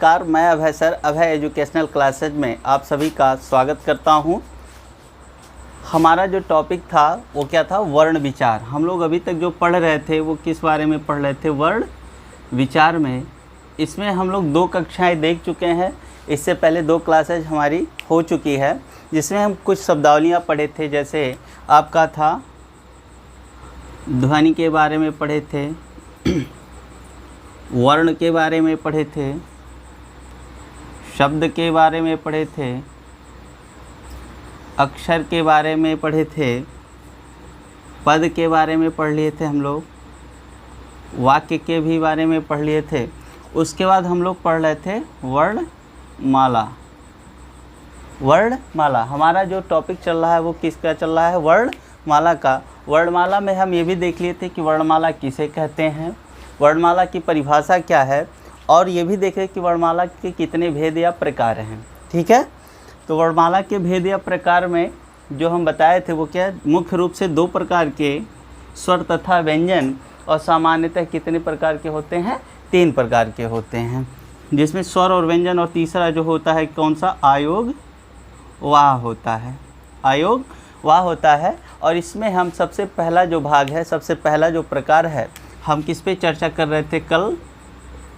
नमस्कार, मैं अभय सर अभय educational classes में आप सभी का स्वागत करता हूं। हमारा जो टॉपिक था वो क्या था? वर्ण विचार। हम लोग अभी तक जो पढ़ रहे थे वो किस बारे में पढ़ रहे थे? वर्ण विचार में। इसमें हम लोग 2 कक्षाएं देख चुके हैं। इससे पहले 2 क्लासेज हमारी हो चुकी है जिसमें हम कुछ शब्दावलियाँ पढ़े थे। जैसे आपका था ध्वनि के बारे में पढ़े थे, वर्ण के बारे में पढ़े थे, शब्द के बारे में पढ़े थे, अक्षर के बारे में पढ़े थे, पद के बारे में पढ़ लिए थे हम लोग, वाक्य के भी बारे में पढ़ लिए थे। उसके बाद हम लोग पढ़ रहे थे वर्णमाला। वर्णमाला हमारा जो टॉपिक चल रहा है वो किसका चल रहा है? वर्णमाला का। वर्णमाला में हम ये भी देख लिए थे कि वर्णमाला किसे कहते हैं, वर्णमाला की परिभाषा क्या है, और ये भी देखें कि वर्णमाला के कितने भेद या प्रकार हैं। ठीक है, तो वर्णमाला के भेद या प्रकार में जो हम बताए थे वो क्या है? मुख्य रूप से 2 प्रकार के स्वर तथा व्यंजन, और सामान्यतः कितने प्रकार के होते हैं? 3 प्रकार के होते हैं, जिसमें स्वर और व्यंजन, और तीसरा जो होता है कौन सा? आयोग वाह होता है। आयोग वाह होता है। और इसमें हम सबसे पहला जो भाग है, सबसे पहला जो प्रकार है, हम किस पे चर्चा कर रहे थे? कल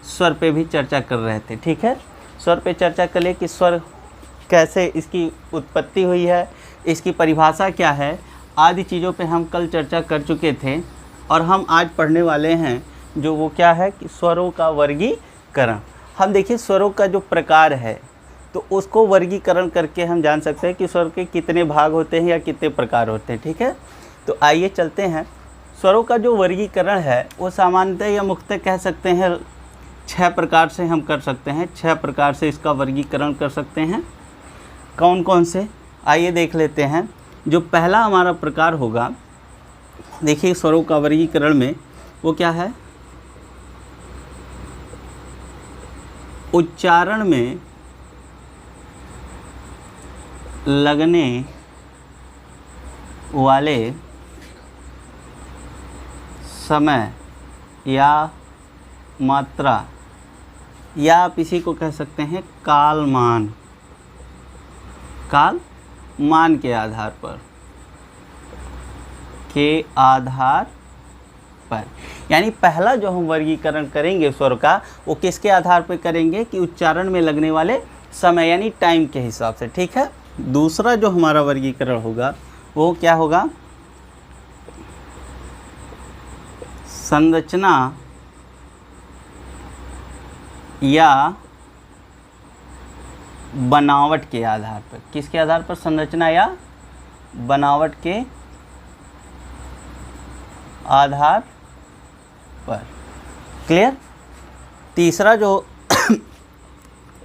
स्वर पे भी चर्चा कर रहे थे। ठीक है, स्वर पे चर्चा कर लिए कि स्वर कैसे इसकी उत्पत्ति हुई है, इसकी परिभाषा क्या है, आदि चीज़ों पे हम कल चर्चा कर चुके थे। और हम आज पढ़ने वाले हैं जो वो क्या है कि स्वरों का वर्गीकरण। हम देखिए स्वरों का जो प्रकार है तो उसको वर्गीकरण करके हम जान सकते हैं कि स्वर के कितने भाग होते हैं या कितने प्रकार होते हैं। ठीक है, तो आइए चलते हैं। स्वरों का जो वर्गीकरण है वो सामान्यतः या मुख्यतः कह सकते हैं 6 प्रकार से हम कर सकते हैं। 6 प्रकार से इसका वर्गीकरण कर सकते हैं। कौन कौन से? आइए देख लेते हैं। जो पहला हमारा प्रकार होगा, देखिए स्वरों का वर्गीकरण में वो क्या है? उच्चारण में लगने वाले समय या मात्रा, या आप इसी को कह सकते हैं कालमान। कालमान के आधार पर, यानी पहला जो हम वर्गीकरण करेंगे स्वर का वो किसके आधार पर करेंगे कि उच्चारण में लगने वाले समय यानी टाइम के हिसाब से। ठीक है, दूसरा जो हमारा वर्गीकरण होगा वो क्या होगा? संरचना या बनावट के आधार पर। किसके आधार पर? संरचना या बनावट के आधार पर। क्लियर? तीसरा जो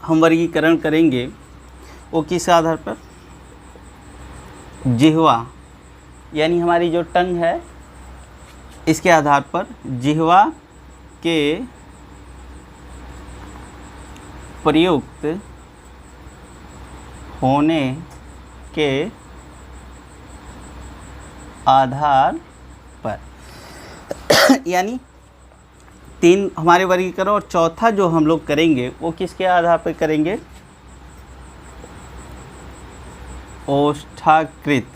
हम वर्गीकरण करेंगे वो किस आधार पर? जिह्वा, यानी हमारी जो टंग है इसके आधार पर, जिह्वा के प्रयुक्त होने के आधार पर। यानी 3 हमारे वर्गीकरण। और चौथा जो हम लोग करेंगे वो किसके आधार पर करेंगे? ओष्ठाकृत।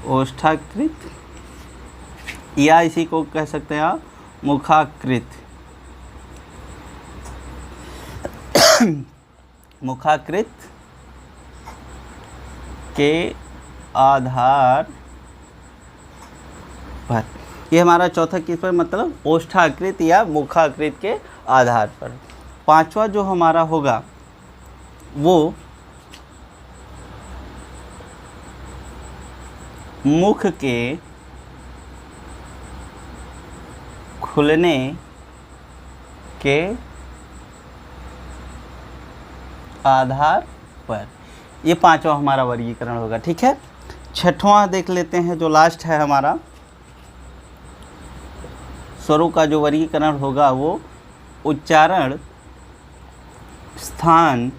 ओष्ठाकृत, या इसी को कह सकते हैं आप मुखाकृत। मुखाकृत के आधार पर। ये हमारा चौथा किस पर? मतलब ओष्ठाकृत या मुखाकृत के आधार पर। पांचवा जो हमारा होगा वो मुख के खुलने के आधार पर। ये 5वां हमारा वर्गीकरण होगा। ठीक है, 6वां देख लेते हैं जो लास्ट है हमारा। स्वरों का जो वर्गीकरण होगा वो उच्चारण स्थान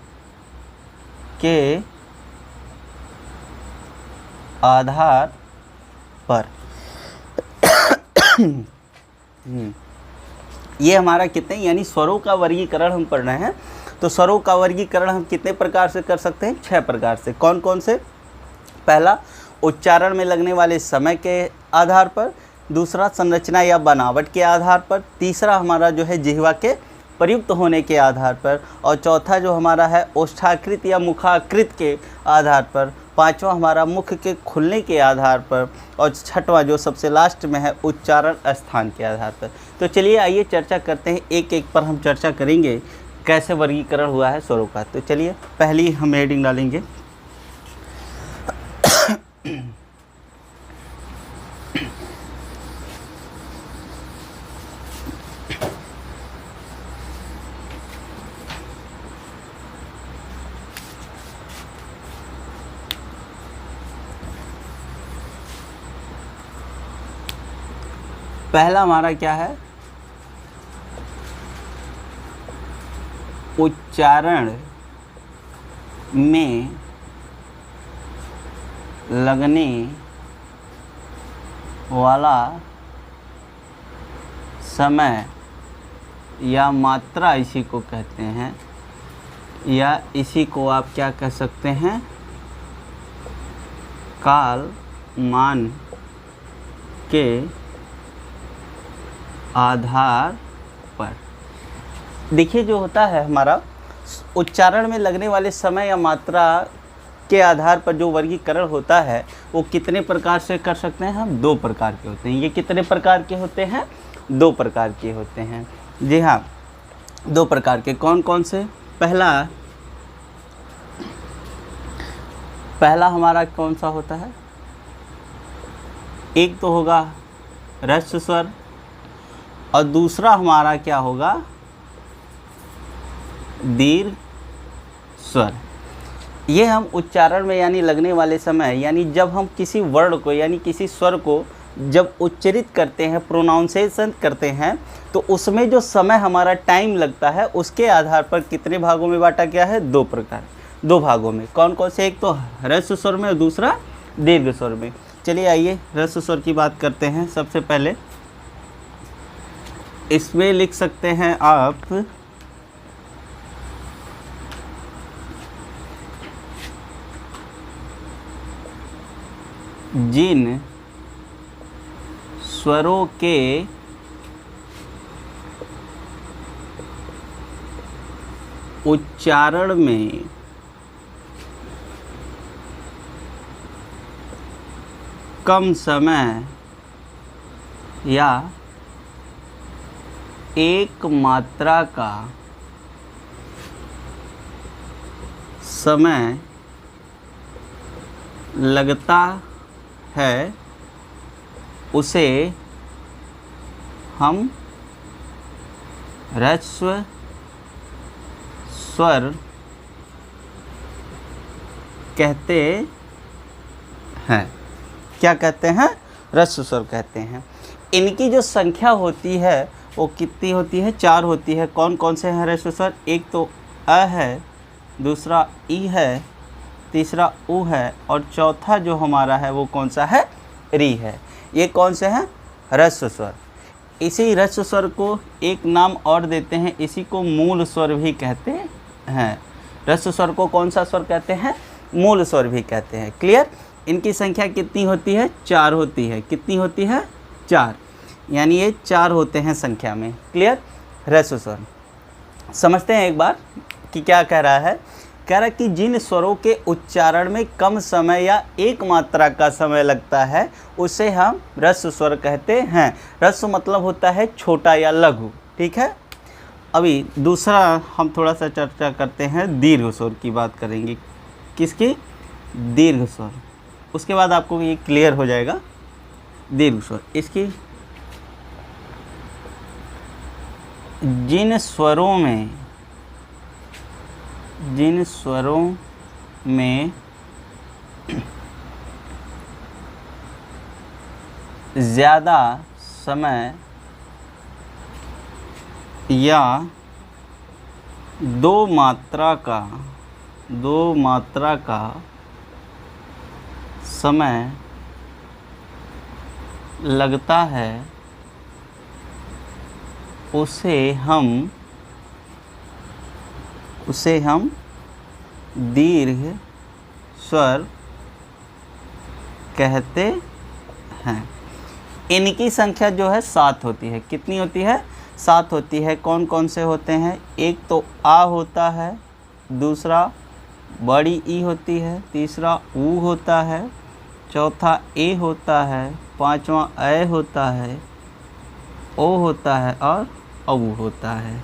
के आधार पर। ये हमारा कितने यानी स्वरों का वर्गीकरण हम पढ़ रहे हैं। तो स्वरों का वर्गीकरण हम कितने प्रकार से कर सकते हैं? 6 प्रकार से। कौन कौन से? पहला, उच्चारण में लगने वाले समय के आधार पर। दूसरा, संरचना या बनावट के आधार पर। तीसरा हमारा जो है जिह्वा के प्रयुक्त होने के आधार पर। और चौथा जो हमारा है ओष्ठाकृत या मुखाकृत के आधार पर। पांचवा हमारा मुख के खुलने के आधार पर। और छठवां जो सबसे लास्ट में है उच्चारण स्थान के आधार पर। तो चलिए आइए चर्चा करते हैं, एक एक पर हम चर्चा करेंगे कैसे वर्गीकरण हुआ है स्वरों का। तो चलिए पहली हम हेडिंग डालेंगे पहला हमारा क्या है? उच्चारण में लगने वाला समय या मात्रा इसी को कहते हैं, या इसी को आप क्या कह सकते हैं? काल मान के आधार पर। देखिए जो होता है हमारा उच्चारण में लगने वाले समय या मात्रा के आधार पर जो वर्गीकरण होता है वो कितने प्रकार से कर सकते हैं हम? 2 प्रकार के होते हैं। ये कितने प्रकार के होते हैं? 2 प्रकार के होते हैं। जी हाँ, 2 प्रकार के। कौन कौन से? पहला हमारा कौन सा होता है? एक तो होगा ह्रस्व स्वर और दूसरा हमारा क्या होगा? दीर्घ स्वर। ये हम उच्चारण में यानी लगने वाले समय, यानी जब हम किसी वर्ड को यानी किसी स्वर को जब उच्चरित करते हैं, प्रोनाउंसिएशन करते हैं, तो उसमें जो समय हमारा टाइम लगता है उसके आधार पर कितने भागों में बांटा गया है? 2 प्रकार, 2 भागों में। कौन कौन से? एक तो ह्रस्व स्वर में और दूसरा दीर्घ स्वर में। चलिए आइए ह्रस्व स्वर की बात करते हैं। सबसे पहले इसमें लिख सकते हैं आप जिन स्वरों के उच्चारण में कम समय या एक मात्रा का समय लगता है उसे हम ह्रस्व स्वर कहते हैं। क्या कहते हैं? ह्रस्व स्वर कहते हैं। इनकी जो संख्या होती है वो कितनी होती है? 4 होती है। कौन कौन से हैं ह्रस्व स्वर? एक तो अ है, दूसरा ई है, तीसरा उ है और चौथा जो हमारा है वो कौन सा है? री है। ये कौन से हैं? ह्रस्व स्वर। इसी ह्रस्व स्वर को एक नाम और देते हैं, इसी को मूल स्वर भी कहते हैं। ह्रस्व स्वर को कौन सा स्वर कहते हैं? मूल स्वर भी कहते हैं। क्लियर? इनकी संख्या कितनी होती है? 4 होती है। कितनी होती है? 4। यानी ये 4 होते हैं संख्या में। क्लियर? ह्रस्व स्वर। समझते हैं एक बार कि क्या कह रहा है। कह रहा है कि जिन स्वरों के उच्चारण में कम समय या एक मात्रा का समय लगता है उसे हम ह्रस्व स्वर कहते हैं। ह्रस्व मतलब होता है छोटा या लघु। ठीक है। अभी दूसरा हम थोड़ा सा चर्चा करते हैं, दीर्घ स्वर की बात करेंगे। किसकी? दीर्घ स्वर। उसके बाद आपको ये क्लियर हो जाएगा। दीर्घ स्वर इसकी जिन स्वरों में ज़्यादा समय या दो मात्रा का समय लगता है उसे हम दीर्घ स्वर कहते हैं। इनकी संख्या जो है 7 होती है। कितनी होती है? 7 होती है। कौन कौन से होते हैं? एक तो आ होता है, दूसरा बड़ी ई होती है, तीसरा ऊ होता है, चौथा ए होता है, पांचवा ए होता है, ओ होता है और औ होता है।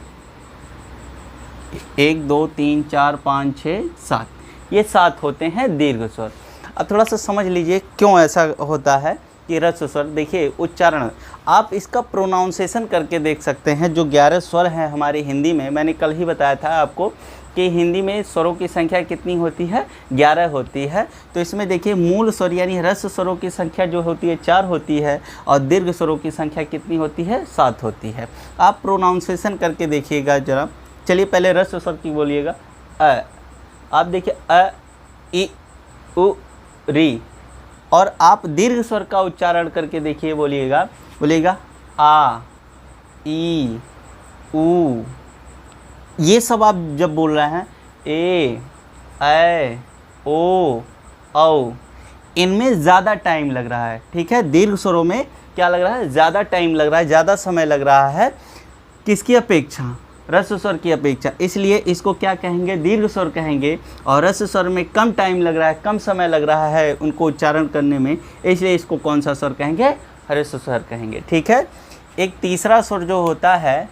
1 2 3 4 5 6 7, ये 7 होते हैं दीर्घ स्वर। अब थोड़ा सा समझ लीजिए क्यों ऐसा होता है कि ह्रस्व स्वर। देखिए उच्चारण, आप इसका प्रोनाउंसिएशन करके देख सकते हैं। जो 11 स्वर हैं हमारी हिंदी में, मैंने कल ही बताया था आपको कि हिंदी में स्वरों की संख्या कितनी होती है? 11 होती है। तो इसमें देखिए मूल स्वर यानी ह्रस्व स्वरों की संख्या जो होती है 4 होती है और दीर्घ स्वरों की संख्या कितनी होती है? 7 होती है। आप प्रोनाउंसिएशन करके देखिएगा जरा। चलिए पहले ह्रस्व स्वर की बोलिएगा। अ, आप देखिए अ, इ, उ, री। और आप दीर्घ स्वर का उच्चारण करके देखिए, बोलिएगा आ, ई, ऊ। ये सब आप जब बोल रहे हैं, ए, ऐ, ओ, औ, इनमें ज़्यादा टाइम लग रहा है। ठीक है, दीर्घ स्वरों में क्या लग रहा है? ज़्यादा टाइम लग रहा है, ज़्यादा समय लग रहा है। किसकी अपेक्षा? ह्रस्व स्वर की अपेक्षा। इसलिए इसको क्या कहेंगे? दीर्घ स्वर कहेंगे। और ह्रस्व स्वर में कम टाइम लग रहा है, कम समय लग रहा है उनको उच्चारण करने में, इसलिए इसको कौन सा स्वर कहेंगे? ह्रस्व स्वर कहेंगे। ठीक है। एक तीसरा स्वर जो होता है,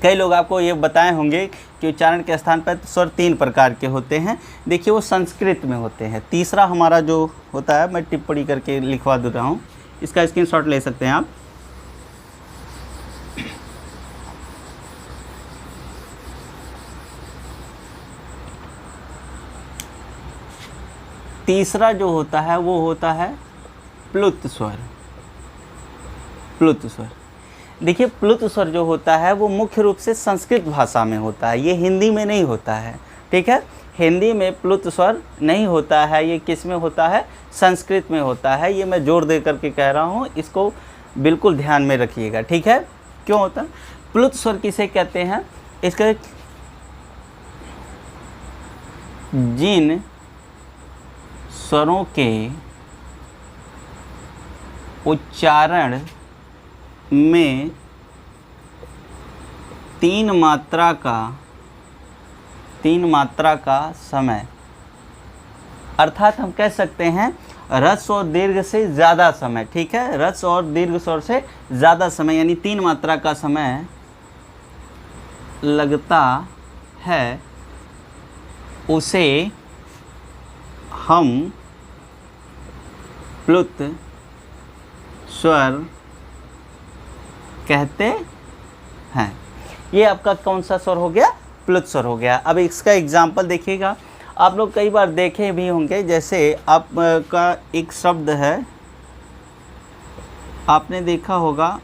कई लोग आपको ये बताए होंगे कि उच्चारण के स्थान पर स्वर 3 प्रकार के होते हैं। देखिए वो संस्कृत में होते हैं। तीसरा हमारा जो होता है, मैं टिप्पणी करके लिखवा दे रहा हूँ, इसका स्क्रीनशॉट ले सकते हैं आप। तीसरा जो होता है वो होता है प्लुत स्वर। प्लुत स्वर, देखिए प्लुत स्वर जो होता है वो मुख्य रूप से संस्कृत भाषा में होता है, ये हिंदी में नहीं होता है। ठीक है, हिंदी में प्लुत स्वर नहीं होता है, ये किस में होता है? संस्कृत में होता है। ये मैं जोर दे करके कह रहा हूँ, इसको बिल्कुल ध्यान में रखिएगा। ठीक है, क्यों होता है? प्लुत स्वर किसे कहते हैं? इसके जिन स्वरों के उच्चारण में 3 मात्रा का समय, अर्थात हम कह सकते हैं ह्रस्व और दीर्घ से ज़्यादा समय। ठीक है, ह्रस्व और दीर्घ स्वर से ज़्यादा समय यानी 3 मात्रा का समय लगता है, उसे हम प्लुत स्वर कहते हैं। ये आपका कौन सा स्वर हो गया? प्लुत स्वर हो गया। अब इसका एग्जाम्पल देखिएगा। आप लोग कई बार देखे भी होंगे, जैसे आपका एक शब्द है, आपने देखा होगा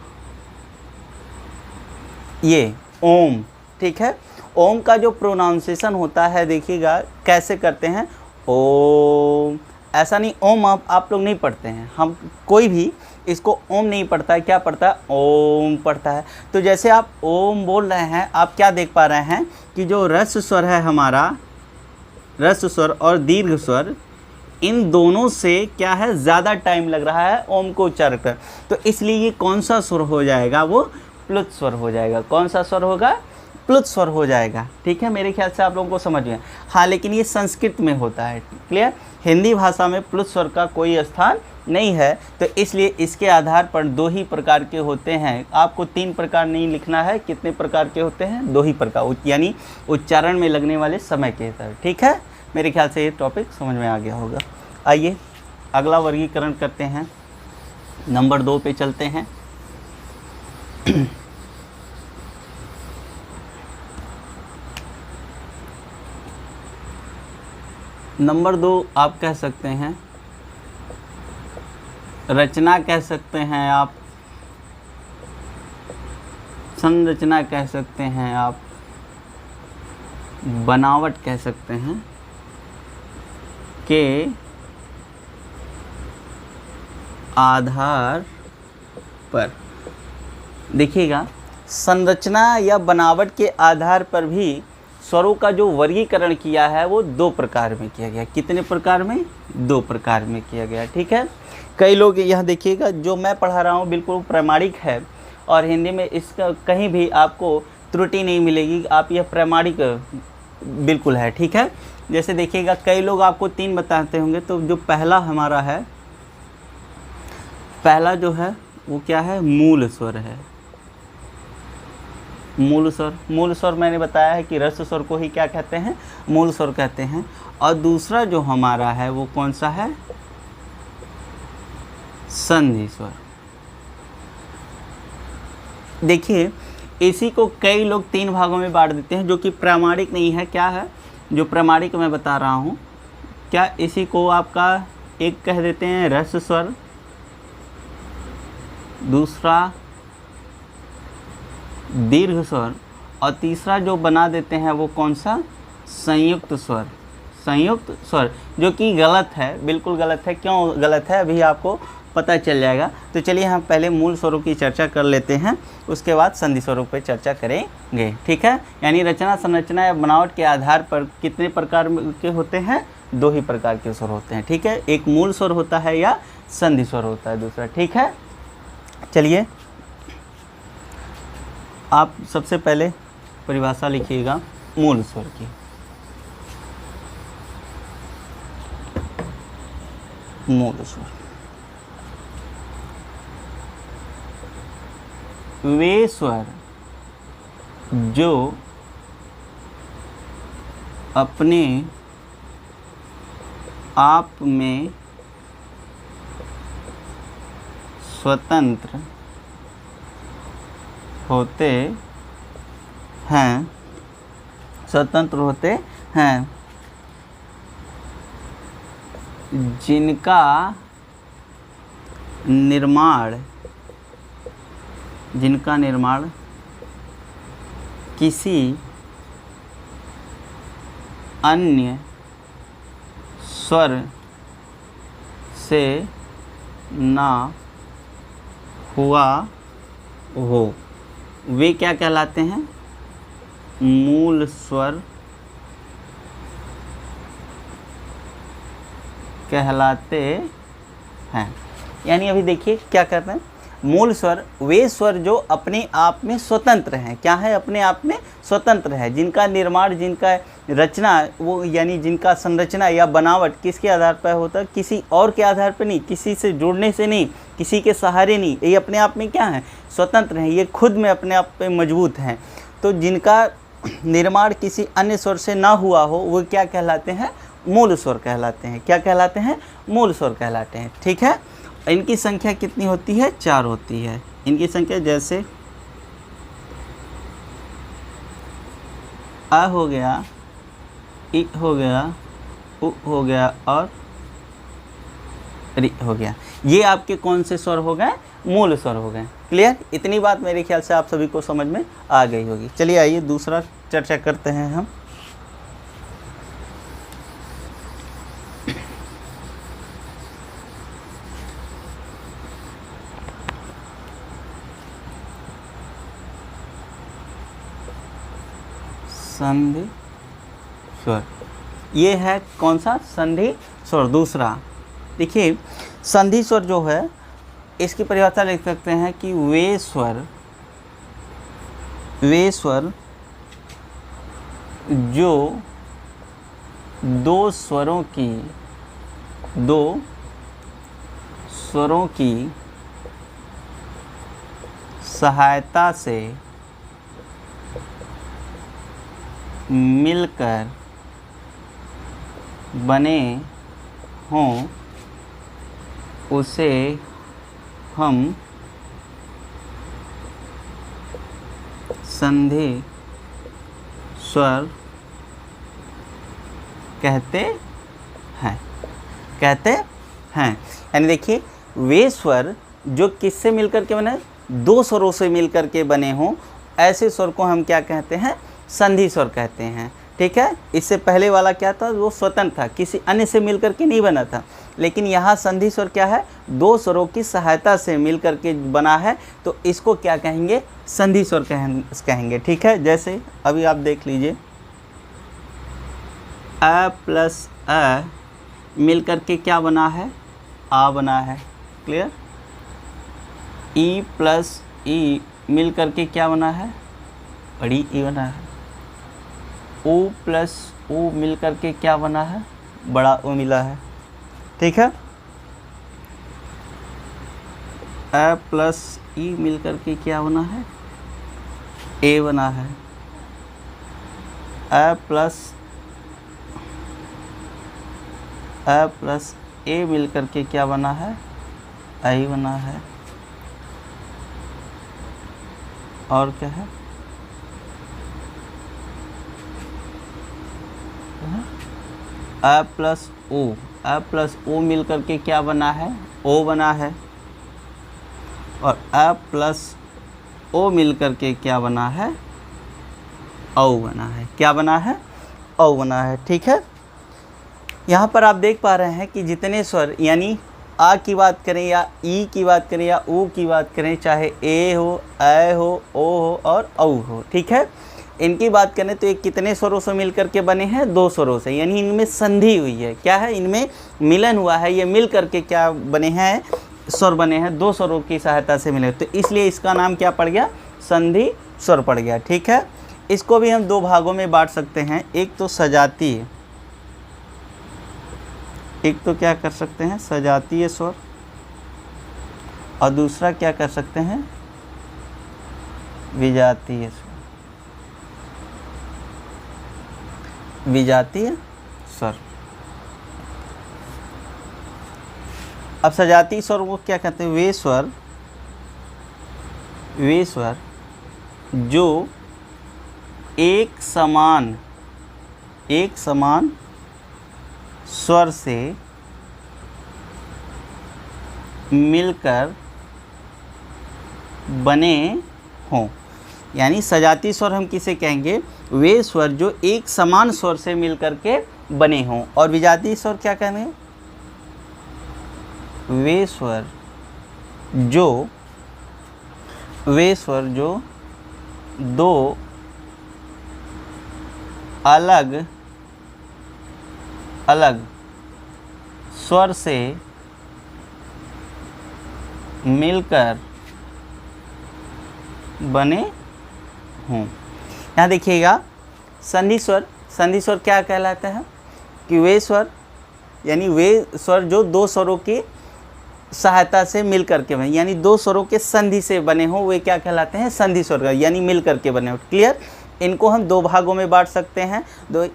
ये ओम। ठीक है, ओम का जो प्रोनाउंसिएशन होता है देखिएगा कैसे करते हैं, ओम। ऐसा नहीं ओम आप लोग नहीं पढ़ते हैं, हम कोई भी इसको ओम नहीं पढ़ता है, क्या पढ़ता है? ओम पढ़ता है। तो जैसे आप ओम बोल रहे हैं, आप क्या देख पा रहे हैं कि जो ह्रस्व स्वर है हमारा, ह्रस्व स्वर और दीर्घ स्वर, इन दोनों से क्या है? ज़्यादा टाइम लग रहा है ओम को उच्चारण कर। तो इसलिए ये कौन सा स्वर हो जाएगा? वो प्लुत स्वर हो जाएगा। कौन सा स्वर होगा? प्लुत स्वर हो जाएगा। ठीक है, मेरे ख्याल से आप लोगों को समझ में। हाँ, लेकिन ये संस्कृत में होता है। क्लियर? हिंदी भाषा में प्लुत स्वर का कोई स्थान नहीं है, तो इसलिए इसके आधार पर 2 ही प्रकार के होते हैं। आपको 3 प्रकार नहीं लिखना है। कितने प्रकार के होते हैं? 2 ही प्रकार, यानी उच्चारण में लगने वाले समय के हिसाब। ठीक है, मेरे ख्याल से ये टॉपिक समझ में आ गया होगा। आइए अगला वर्गीकरण करते हैं, नंबर 2 पे चलते हैं। नंबर 2 आप कह सकते हैं, रचना कह सकते हैं आप, संरचना कह सकते हैं आप, बनावट कह सकते हैं के आधार पर। देखिएगा संरचना या बनावट के आधार पर भी स्वरों का जो वर्गीकरण किया है वो 2 प्रकार में किया गया। कितने प्रकार में? 2 प्रकार में किया गया। ठीक है, कई लोग यहाँ देखिएगा जो मैं पढ़ा रहा हूँ बिल्कुल प्रामाणिक है और हिंदी में इसका कहीं भी आपको त्रुटि नहीं मिलेगी, आप यह प्रामाणिक बिल्कुल है। ठीक है, जैसे देखिएगा कई लोग आपको 3 बताते होंगे, तो जो पहला हमारा है, पहला जो है वो क्या है? मूल स्वर है। मूल स्वर, मूल स्वर मैंने बताया है कि रस स्वर को ही क्या कहते हैं? मूल स्वर कहते हैं। और दूसरा जो हमारा है वो कौन सा है? संधि स्वर। देखिए इसी को कई लोग 3 भागों में बांट देते हैं, जो कि प्रामाणिक नहीं है। क्या है जो प्रामाणिक मैं बता रहा हूँ? क्या इसी को आपका एक कह देते हैं रस स्वर, दूसरा दीर्घ स्वर, और तीसरा जो बना देते हैं वो कौन सा? संयुक्त स्वर। संयुक्त स्वर, जो कि गलत है, बिल्कुल गलत है। क्यों गलत है अभी आपको पता चल जाएगा। तो चलिए हम पहले मूल स्वरों की चर्चा कर लेते हैं, उसके बाद संधि स्वरों पर चर्चा करेंगे। ठीक है, यानी रचना, संरचना या बनावट के आधार पर कितने प्रकार के होते हैं? 2 ही प्रकार के स्वर होते हैं। ठीक है, एक मूल स्वर होता है या संधि स्वर होता है दूसरा। ठीक है, चलिए आप सबसे पहले परिभाषा लिखिएगा मूल स्वर की। मूल स्वर वे स्वर जो अपने आप में स्वतंत्र होते हैं, स्वतंत्र होते हैं, जिनका निर्माण किसी अन्य स्वर से ना हुआ हो, वे क्या कहलाते हैं? मूल स्वर कहलाते हैं। यानी अभी देखिए क्या कहते हैं? मूल स्वर वे स्वर जो अपने आप में स्वतंत्र हैं। क्या है? अपने आप में स्वतंत्र है, जिनका निर्माण, जिनका रचना, वो यानी जिनका संरचना या बनावट किसके आधार पर होता है? किसी और के आधार पर नहीं, किसी से जुड़ने से नहीं, किसी के सहारे नहीं। ये अपने आप में क्या है? स्वतंत्र हैं, ये खुद में अपने आप पे मजबूत हैं। तो जिनका निर्माण किसी अन्य स्वर से ना हुआ हो वो क्या कहलाते हैं? मूल स्वर कहलाते हैं। क्या कहलाते हैं? मूल स्वर कहलाते हैं। ठीक है, इनकी संख्या कितनी होती है? 4 होती है। इनकी संख्या जैसे अ हो गया, इ हो गया, उ हो गया और रि हो गया। ये आपके कौन से स्वर हो गए? मूल स्वर हो गए। क्लियर? इतनी बात मेरे ख्याल से आप सभी को समझ में आ गई होगी। चलिए आइए दूसरा चर्चा करते हैं हम। संधि स्वर, ये है कौन सा? संधि स्वर। दूसरा देखिए संधि स्वर जो है इसकी परिभाषा लिख सकते हैं कि वे स्वर जो दो स्वरों की सहायता से मिलकर बने हों उसे हम संधि स्वर कहते हैं। यानी देखिए वे स्वर जो किससे मिलकर के बने? 2 स्वरों से मिलकर के बने हों, ऐसे स्वर को हम क्या कहते हैं? संधि स्वर कहते हैं। ठीक है। इससे पहले वाला क्या था, वो स्वतंत्र था, किसी अन्य से मिलकर के नहीं बना था। लेकिन यहाँ संधि स्वर क्या है, दो स्वरों की सहायता से मिलकर के बना है, तो इसको क्या कहेंगे, संधि स्वर कहेंगे। ठीक है। जैसे अभी आप देख लीजिए, अ प्लस अ मिलकर के क्या बना है, आ बना है। क्लियर। ई प्लस ई मिलकर के क्या बना है, बड़ी ई बना है। ओ प्लस ओ मिलकर के क्या बना है, बड़ा ओ मिला है। ठीक है। ए प्लस ई मिलकर के क्या बना है, ए बना है। ए प्लस ए मिलकर के क्या बना है, आई बना है। और क्या है, अ प्लस ओ मिलकर के क्या बना है, ओ बना है। और अ प्लस ओ मिलकर के क्या बना है, औ बना है। क्या बना है, औ बना है। ठीक है। यहाँ पर आप देख पा रहे हैं कि जितने स्वर, यानी आ की बात करें या ई की बात करें या ऊ की बात करें, चाहे ए हो, ऐ हो, ओ हो और औ हो, ठीक है, इनकी बात करें तो ये कितने स्वरों से मिलकर के बने हैं, दो स्वरों से, यानी इनमें संधि हुई है। क्या है, इनमें मिलन हुआ है, ये मिल करके क्या बने हैं, स्वर बने हैं, दो स्वरों की सहायता से मिले, तो इसलिए इसका नाम क्या पड़ गया, संधि स्वर पड़ गया। ठीक है। इसको भी हम दो भागों में बांट सकते हैं, एक तो सजातीय, एक तो क्या कर सकते हैं, सजातीय स्वर, और दूसरा क्या कर सकते हैं, विजातीय स्वर। विजातीय स्वर। अब सजातीय स्वर को क्या कहते हैं, वे स्वर जो एक समान स्वर से मिलकर बने हों। यानी सजातीय स्वर हम किसे कहेंगे, वे स्वर जो एक समान स्वर से मिलकर के बने हों। और विजातीय स्वर क्या कहेंगे, वे स्वर जो दो अलग स्वर से मिलकर बने हों। यहाँ देखिएगा, संधि स्वर क्या कहलाता है कि वे स्वर, यानी वे स्वर जो दो स्वरों की सहायता से मिल करके बने, यानी दो स्वरों के संधि से बने हों, वे क्या कहलाते हैं, संधि स्वर, यानी मिल करके बने हो। क्लियर। इनको हम दो भागों में बांट सकते हैं,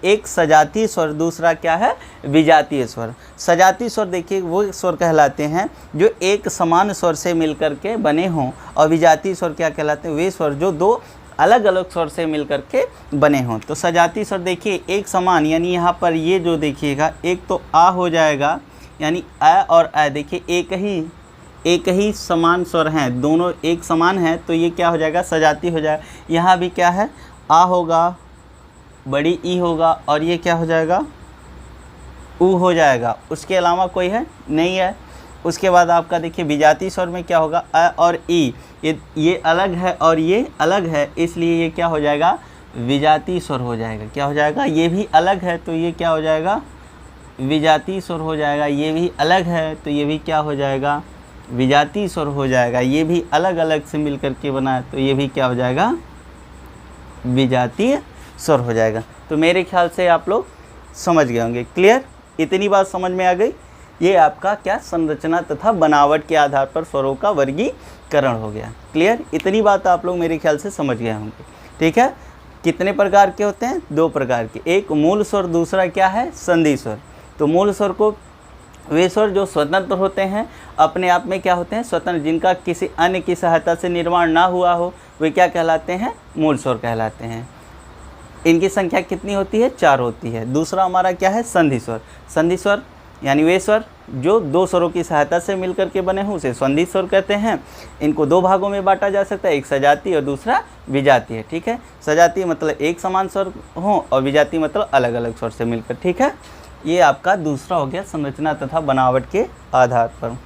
एक सजातीय स्वर, दूसरा क्या है, विजातीय स्वर। सजातीय स्वर देखिए वो स्वर कहलाते हैं जो एक समान स्वर से मिलकर के बने हों, और विजातीय स्वर क्या कहलाते हैं, वे स्वर जो दो अलग अलग स्वर से मिलकर के बने हों। तो सजातीय स्वर देखिए एक समान, यानी यहाँ पर ये जो देखिएगा, एक तो आ हो जाएगा, यानी अ और अ देखिए एक ही समान स्वर हैं, दोनों एक समान हैं, तो ये क्या हो जाएगा, सजातीय हो जाएगा। यहाँ भी क्या है, आ होगा, बड़ी ई होगा, और ये क्या हो जाएगा, ऊ हो जाएगा। उसके अलावा कोई है नहीं है। उसके बाद आपका देखिए विजातीय स्वर में क्या होगा, अ और ई, ये अलग है और ये अलग है, इसलिए ये क्या हो जाएगा, विजातीय स्वर हो जाएगा। क्या हो जाएगा, ये भी अलग है, तो ये क्या हो जाएगा, विजातीय स्वर हो जाएगा। ये भी अलग है, तो ये भी क्या हो जाएगा, विजातीय स्वर हो जाएगा। ये भी अलग अलग से मिलकर के बना है, तो ये भी क्या हो जाएगा, विजातीय स्वर हो जाएगा। तो मेरे ख्याल से आप लोग समझ गए होंगे। क्लियर। इतनी बात समझ में आ गई। ये आपका क्या, संरचना तथा बनावट के आधार पर स्वरों का वर्गीकरण हो गया। क्लियर। इतनी बात आप लोग मेरे ख्याल से समझ गए होंगे। ठीक है। कितने प्रकार के होते हैं, दो प्रकार के, एक मूल स्वर, दूसरा क्या है, संधि स्वर। तो मूल स्वर को वे स्वर जो स्वतंत्र होते हैं, अपने आप में क्या होते हैं, स्वतंत्र, जिनका किसी अन्य की सहायता से निर्माण ना हुआ हो, वे क्या कहलाते हैं, मूल स्वर कहलाते हैं। इनकी संख्या कितनी होती है, 4 होती है। दूसरा हमारा क्या है, संधि स्वर। संधि स्वर यानी वे स्वर जो दो स्वरों की सहायता से मिलकर के बने हों उसे संधि स्वर कहते हैं। इनको दो भागों में बांटा जा सकता है, एक सजातीय और दूसरा विजातीय। ठीक है, सजातीय मतलब एक समान स्वर हो और विजातीय मतलब अलग अलग स्वर से मिलकर। ठीक है, ये आपका दूसरा हो गया संरचना तथा बनावट के आधार पर।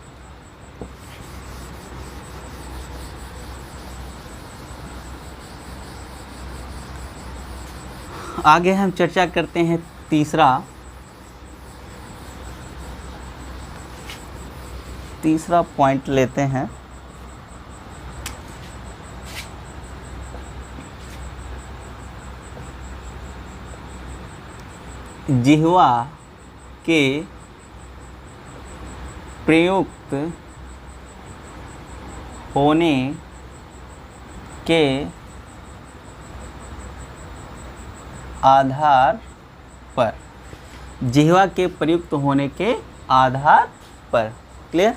आगे हम चर्चा करते हैं तीसरा पॉइंट लेते हैं जिह्वा के प्रयुक्त होने के आधार पर। जिह्वा के प्रयुक्त होने के आधार पर। क्लियर?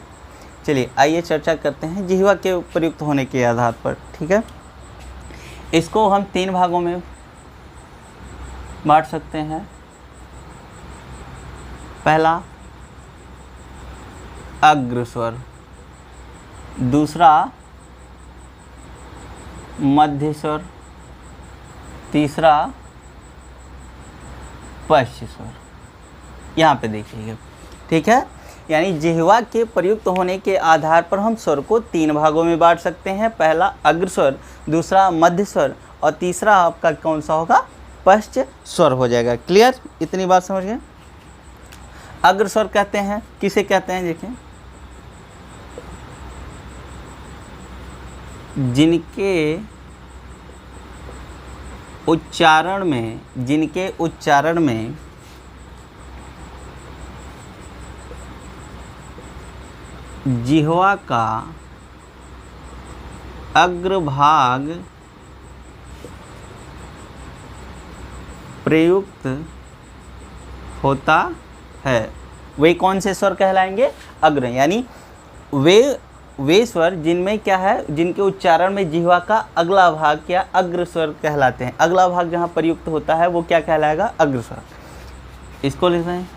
चलिए आइए चर्चा करते हैं जिह्वा के प्रयुक्त होने के आधार पर। ठीक है, इसको हम तीन भागों में बांट सकते हैं। पहला अग्र स्वर, दूसरा मध्य स्वर, तीसरा पश्च स्वर। यहाँ पे देखिएगा। ठीक है, यानी जिह्वा के प्रयुक्त होने के आधार पर हम स्वर को तीन भागों में बांट सकते हैं। पहला अग्र स्वर, दूसरा मध्य स्वर और तीसरा आपका कौन सा होगा? पश्च स्वर हो जाएगा। क्लियर? इतनी बात समझ गए? अग्र स्वर कहते हैं, किसे कहते हैं? देखिए, जिनके उच्चारण में जिह्वा का अग्रभाग प्रयुक्त होता है, वे कौन से स्वर कहलाएंगे? अग्र। यानी वे स्वर जिनमें क्या है, जिनके उच्चारण में जिह्वा का अगला भाग क्या अग्र स्वर कहलाते हैं। अगला भाग जहाँ प्रयुक्त होता है वो क्या कहलाएगा? अग्र स्वर। इसको लिख रहे हैं,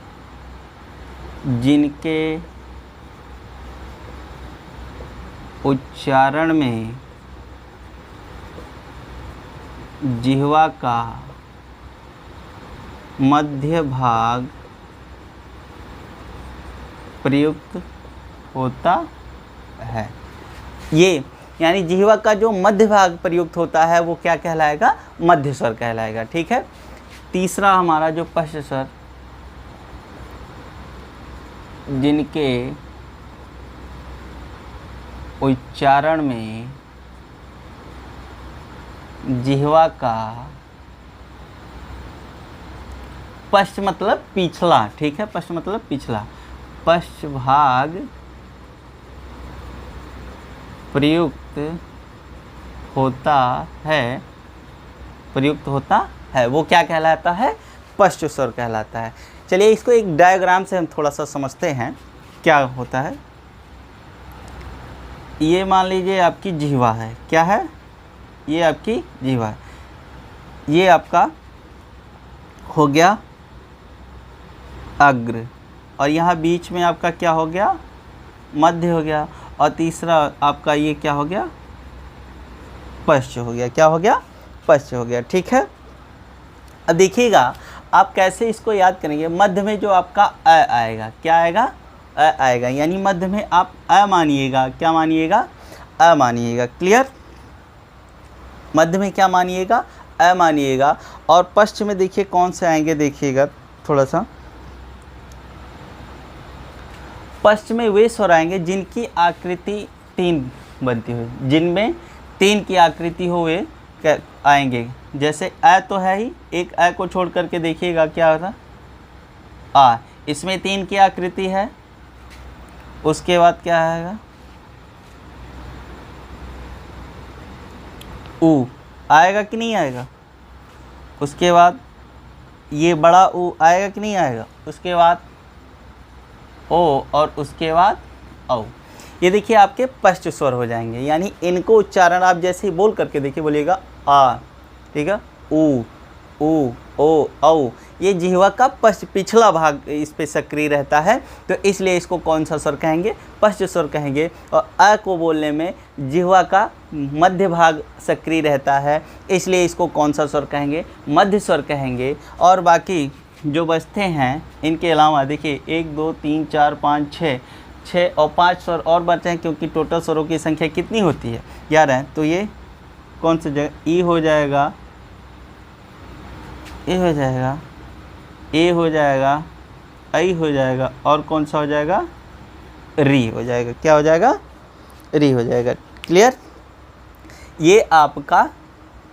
जिनके उच्चारण में जिह्वा का मध्य भाग प्रयुक्त होता है। ये यानी जिह्वा का जो मध्य भाग प्रयुक्त होता है वो क्या कहलाएगा? मध्य स्वर कहलाएगा। ठीक है, तीसरा हमारा जो पश्च स्वर, जिनके उच्चारण में जिह्वा का पश्च मतलब पिछला। ठीक है, पश्च मतलब पिछला, पश्च भाग प्रयुक्त होता है, वो क्या कहलाता है? पश्च स्वर कहलाता है। चलिए इसको एक डायग्राम से हम थोड़ा सा समझते हैं क्या होता है। ये मान लीजिए आपकी जिह्वा है। क्या है? ये आपकी जिह्वा है। ये आपका हो गया अग्र, और यहाँ बीच में आपका क्या हो गया? मध्य हो गया, और तीसरा आपका ये क्या हो गया? पश्च हो गया। क्या हो गया? पश्च हो गया। ठीक है, अब देखिएगा आप कैसे इसको याद करेंगे। मध्य में जो आपका अ आएगा, क्या आएगा? अ आएगा, यानी मध्य में आप अ मानिएगा। क्या मानिएगा? अ मानिएगा। क्लियर? मध्य में क्या मानिएगा? अ मानिएगा। और पश्च में देखिए कौन से आएंगे, देखिएगा थोड़ा सा। पश्च में वे स्वर आएंगे जिनकी आकृति तीन बनती हुई, जिनमें तीन की आकृति हो वे आएंगे। जैसे अ तो है ही, एक अ को छोड़ करके देखिएगा क्या होता? आ। इसमें तीन की आकृति है। उसके बाद क्या आएगा? ऊ आएगा कि नहीं आएगा? उसके बाद ये बड़ा ऊ आएगा कि नहीं आएगा? उसके बाद ओ, और उसके बाद औ। ये देखिए आपके पश्च स्वर हो जाएंगे। यानी इनको उच्चारण आप जैसे ही बोल करके देखिए, बोलिएगा आ, ठीक है, ऊ, उ, ओ, औ, ये जिह्वा का पिछला भाग इस पे सक्रिय रहता है, तो इसलिए इसको कौन सा स्वर कहेंगे? पश्च स्वर कहेंगे। और अ को बोलने में जिह्वा का मध्य भाग सक्रिय रहता है, इसलिए इसको कौन सा स्वर कहेंगे? मध्य स्वर कहेंगे। और बाकी जो बचते हैं इनके अलावा देखिए 1 2 3 4 5 6 और 5 स्वर और बचे हैं, क्योंकि टोटल स्वरों की संख्या कितनी होती है? 11 है। तो ये कौन सी जगह? ई हो जाएगा, ए हो जाएगा, ए हो जाएगा, आई हो जाएगा, और कौन सा हो जाएगा? री हो जाएगा। क्या हो जाएगा? री हो जाएगा। क्लियर? ये आपका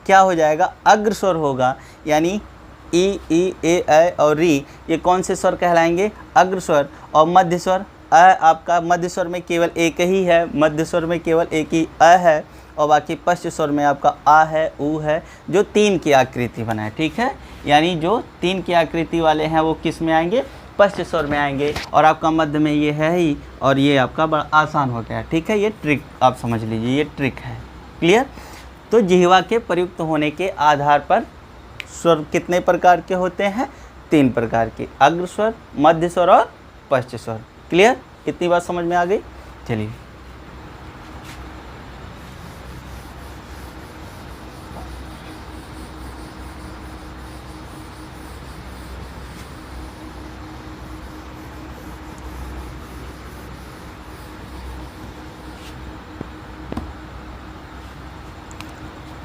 क्या हो जाएगा? अग्र स्वर होगा, यानी ई, ए, ऐ और री, ये कौन से स्वर कहलाएंगे? अग्र स्वर। और मध्य स्वर अ आपका मध्य स्वर में केवल एक ही है, मध्य स्वर में केवल एक ही अ है, और बाकी पश्च स्वर में आपका आ है, उ है, जो 3 की आकृति बनाए। ठीक है, यानी जो 3 की आकृति वाले हैं वो किस में आएंगे? पश्च स्वर में आएंगे। और आपका मध्य में ये है ही, और ये आपका बड़ा आसान हो गया। ठीक है, ये ट्रिक आप समझ लीजिए, ये ट्रिक है। क्लियर? तो जिह्वा के प्रयुक्त होने के आधार पर स्वर कितने प्रकार के होते हैं? 3 प्रकार के, अग्र स्वर, मध्य स्वर और पश्च स्वर। क्लियर? इतनी बात समझ में आ गई? चलिए,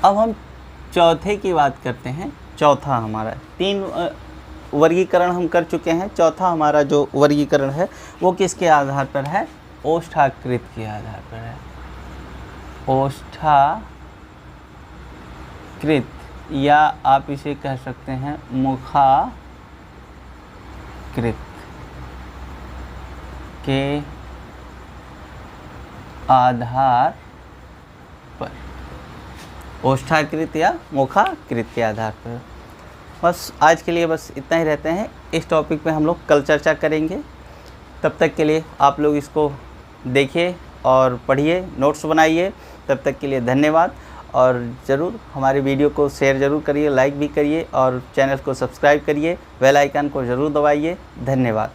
अब हम चौथे की बात करते हैं। चौथा हमारा 3 वर्गीकरण हम कर चुके हैं। चौथा हमारा जो वर्गीकरण है वो किसके आधार पर है? ओष्ठाकृत के आधार पर है। ओष्ठाकृत, या आप इसे कह सकते हैं मुखाकृत के आधार पर, ओष्ठाकृत या मुखाकृत के आधार पर। बस आज के लिए बस इतना ही रहते हैं। इस टॉपिक पे हम लोग कल चर्चा करेंगे। तब तक के लिए आप लोग इसको देखिए और पढ़िए, नोट्स बनाइए। तब तक के लिए धन्यवाद। और ज़रूर हमारे वीडियो को शेयर ज़रूर करिए, लाइक भी करिए, और चैनल को सब्सक्राइब करिए, बेल आइकन को ज़रूर दबाइए। धन्यवाद।